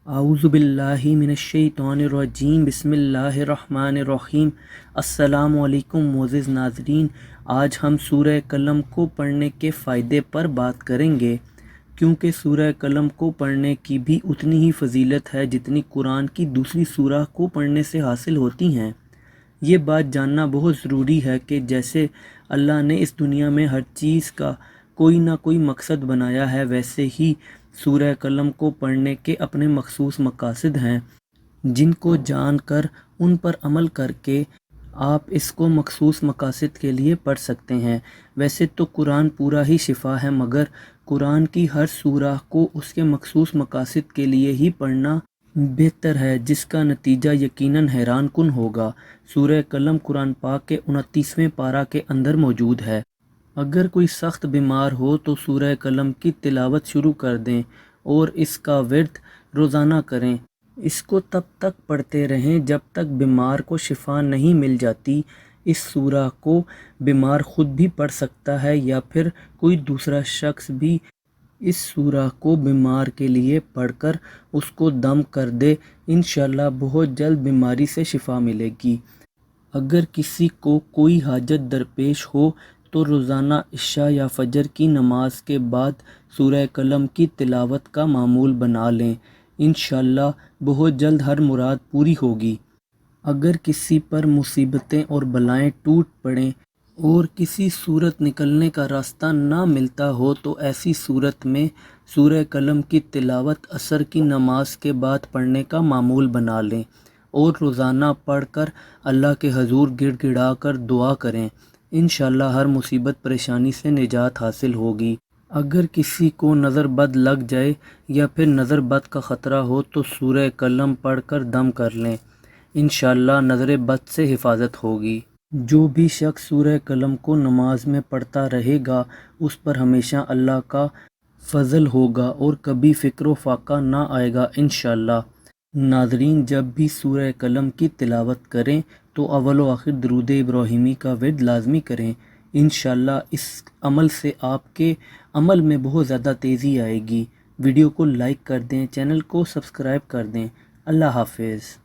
اعوذ باللہ من الشیطان الرجیم، بسم اللہ الرحمن الرحیم۔ السلام علیکم معزز ناظرین، آج ہم سورہ قلم کو پڑھنے کے فائدے پر بات کریں گے، کیونکہ سورہ قلم کو پڑھنے کی بھی اتنی ہی فضیلت ہے جتنی قرآن کی دوسری سورہ کو پڑھنے سے حاصل ہوتی ہیں۔ یہ بات جاننا بہت ضروری ہے کہ جیسے اللہ نے اس دنیا میں ہر چیز کا کوئی نہ کوئی مقصد بنایا ہے، ویسے ہی سورہ قلم کو پڑھنے کے اپنے مخصوص مقاصد ہیں، جن کو جان کر ان پر عمل کر کے آپ اس کو مخصوص مقاصد کے لیے پڑھ سکتے ہیں۔ ویسے تو قرآن پورا ہی شفا ہے، مگر قرآن کی ہر سورہ کو اس کے مخصوص مقاصد کے لیے ہی پڑھنا بہتر ہے، جس کا نتیجہ یقیناً حیران کن ہوگا۔ سورہ قلم قرآن پاک کے 29ویں پارہ کے اندر موجود ہے۔ اگر کوئی سخت بیمار ہو تو سورہ قلم کی تلاوت شروع کر دیں اور اس کا ورد روزانہ کریں۔ اس کو تب تک پڑھتے رہیں جب تک بیمار کو شفا نہیں مل جاتی۔ اس سورہ کو بیمار خود بھی پڑھ سکتا ہے یا پھر کوئی دوسرا شخص بھی اس سورہ کو بیمار کے لیے پڑھ کر اس کو دم کر دے، انشاءاللہ بہت جلد بیماری سے شفا ملے گی۔ اگر کسی کو کوئی حاجت درپیش ہو تو روزانہ عشاء یا فجر کی نماز کے بعد سورہ قلم کی تلاوت کا معمول بنا لیں، انشاءاللہ بہت جلد ہر مراد پوری ہوگی۔ اگر کسی پر مصیبتیں اور بلائیں ٹوٹ پڑیں اور کسی صورت نکلنے کا راستہ نہ ملتا ہو تو ایسی صورت میں سورہ قلم کی تلاوت عصر کی نماز کے بعد پڑھنے کا معمول بنا لیں اور روزانہ پڑھ کر اللہ کے حضور گڑ گڑا کر دعا کریں، انشاءاللہ ہر مصیبت پریشانی سے نجات حاصل ہوگی۔ اگر کسی کو نظر بد لگ جائے یا پھر نظر بد کا خطرہ ہو تو سورہ قلم پڑھ کر دم کر لیں، انشاءاللہ نظر بد سے حفاظت ہوگی۔ جو بھی شخص سورہ قلم کو نماز میں پڑھتا رہے گا اس پر ہمیشہ اللہ کا فضل ہوگا اور کبھی فکر و فاقہ نہ آئے گا انشاءاللہ۔ ناظرین، جب بھی سورہ قلم کی تلاوت کریں تو اول و آخر درود ابراہیمی کا ورد لازمی کریں، انشاءاللہ اس عمل سے آپ کے عمل میں بہت زیادہ تیزی آئے گی۔ ویڈیو کو لائک کر دیں، چینل کو سبسکرائب کر دیں۔ اللہ حافظ۔